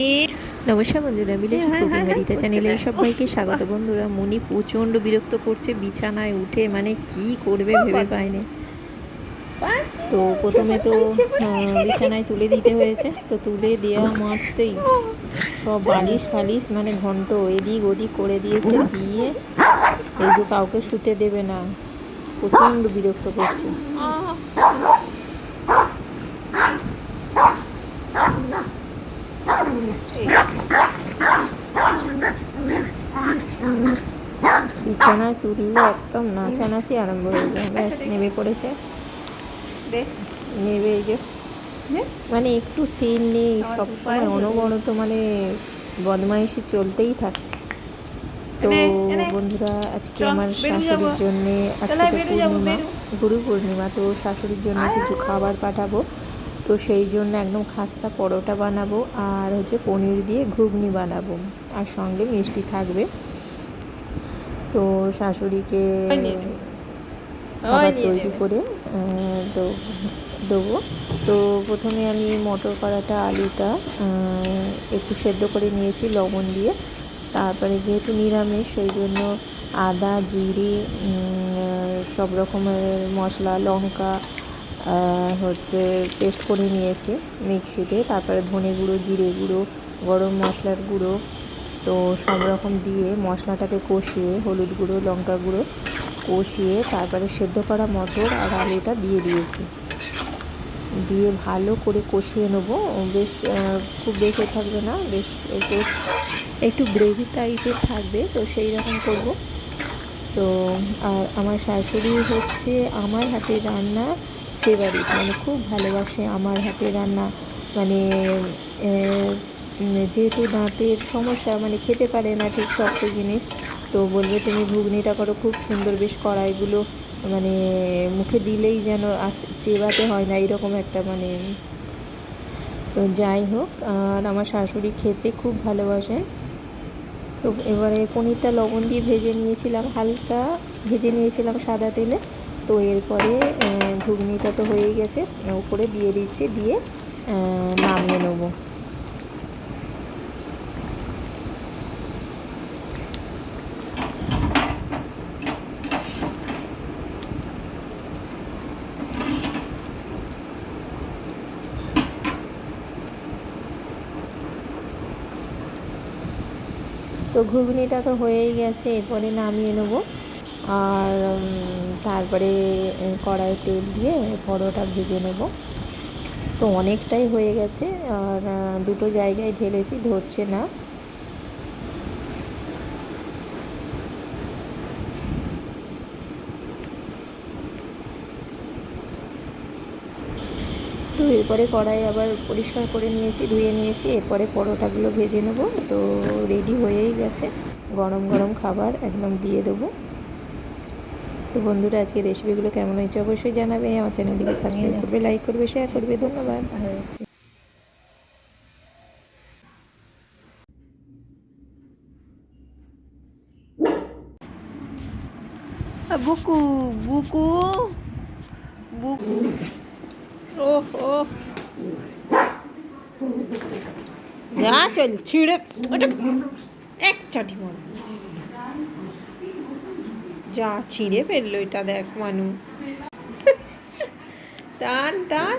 নমস্কার বন্ধুরা, village cooking বাড়িতে চ্যানেলে সবাইকে স্বাগত। বন্ধুরা, মনি প্রচণ্ড বিরক্ত করছে বিছানায় উঠে, মানে কি করবে ভেবে পায়নি। তো প্রথমে তো বিছানায় তুলে দিতে হয়েছে, তো তুলে দেওয়া মাত্রই সব বালিশ ফালিশ মানে ঘন্ট এদিক ওদিক করে দিয়েছে। দিয়ে এই যে কাউকে শুতে দেবে না, প্রচণ্ড বিরক্ত করছে। বিছানায় তুললে একদম নাচানাচি আরম্ভ হয়ে যায়। ব্যাস নেমে পড়েছে, নেবে এই যে মানে একটু স্থির নেই, সবসময় অনবরত মানে বদমাইশি চলতেই থাকছে। তো বন্ধুরা, আজকে আমার শাশুড়ির জন্যে, আজকে তো পূর্ণিমা, গুরু পূর্ণিমা, তো শাশুড়ির জন্য কিছু খাবার পাঠাবো। তো সেই জন্য একদম খাস্তা পরোটা বানাবো, আর হচ্ছে পনির দিয়ে ঘুগনি বানাবো, আর সঙ্গে মিষ্টি থাকবে। তো শাশুড়িকে খাবার তৈরি করে দেবো। তো প্রথমে আমি মটর কড়াটা আলুটা একটু সেদ্ধ করে নিয়েছি লবণ দিয়ে। তারপরে যেহেতু নিরামিষ, সেই জন্য আদা জিরে সব রকমের মশলা, লঙ্কা হচ্ছে পেস্ট করে নিয়েছি মিক্সিতে। তারপরে ধনে গুঁড়ো, জিরে গুঁড়ো, গরম মশলার গুঁড়ো, তো সব রকম দিয়ে মশলাটাকে কষিয়ে, হলুদ গুঁড়ো, লঙ্কা গুঁড়ো কষিয়ে তারপরে সেদ্ধ করা মটর আর আলুটা দিয়ে দিয়েছি। দিয়ে ভালো করে কষিয়ে নেবো। বেশ খুব বেশি থাকবে না, বেশ একটু গ্রেভি টাইপের থাকবে, তো সেই রকম করবো। তো আর আমার শাশুড়ি হচ্ছে আমার হাতের রান্না ফেভারিট, মানে খুব ভালোবাসে আমার হাতের রান্না। মানে যেহেতু দাঁতের সমস্যা, মানে খেতে পারে না ঠিক শক্ত জিনিস, তো বলবে তুমি ঘুগনিটা করো খুব সুন্দর, বেশ কড়াইগুলো মানে মুখে দিলেই যেন চেবাতে হয় না, এরকম একটা মানে। তো যাই হোক, আর আমার শাশুড়ি খেতে খুব ভালোবাসে। তো এবারে পনিরটা লবণ দিয়ে ভেজে নিয়েছিলাম, হালকা ভেজে নিয়েছিলাম সাদা তেলে। তো এরপরে ঘুগনিটা তো হয়েই গেছে, উপরে দিয়ে দিচ্ছি, দিয়ে নামিয়ে নেবো। তো ঘুগনিটা তো হয়েই গেছে, এরপরে নামিয়ে নেবো। আর তারপরে কড়াইয়ে তেল দিয়ে পরোটা ভেজে নেব। তো অনেকটাই হয়ে গেছে, আর দুটো জায়গায় ঢেলেছি, ধরছে না। তো এরপরে কড়াই আবার পরিষ্কার করে নিয়েছি, ধুয়ে নিয়েছি। এরপরে পরোটাগুলো ভেজে নেব। তো রেডি হয়েই গেছে, গরম গরম খাবার একদম দিয়ে দেবো। তো বন্ধুরা, আজকে রেসিপিগুলো কেমন হয়েছে অবশ্যই জানাবে। আমার চ্যানেলটিকে সাবস্ক্রাইব করবে, লাইক করবে, শেয়ার করবে। ধন্যবাদ। বুকু বুকু বুকু, ওহ ওহ, যা চল ছিঁড়ে এক চাটি মন, যা ছিঁড়ে ফেললো এটা, দেখ মানু, টান টান,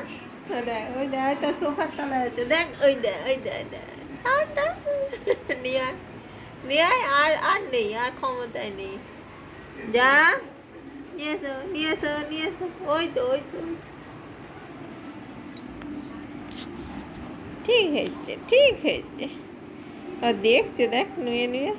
দেখ ওই দেখ তার সোফার তলায় আছে, দেখ ওই দেখ ওই দেখ দেখ, টান টান, নিয়ে আয় নিয়ে আয়, আর আর নেই, আর ক্ষমতায় নেই, যা নিয়ে এসো নিয়ে এসো নিয়ে এসো, ওই তো ওই তো, ঠিক হয়েছে ঠিক হয়েছে। আর দেখছে, দেখ নুয়ে নুয়ে।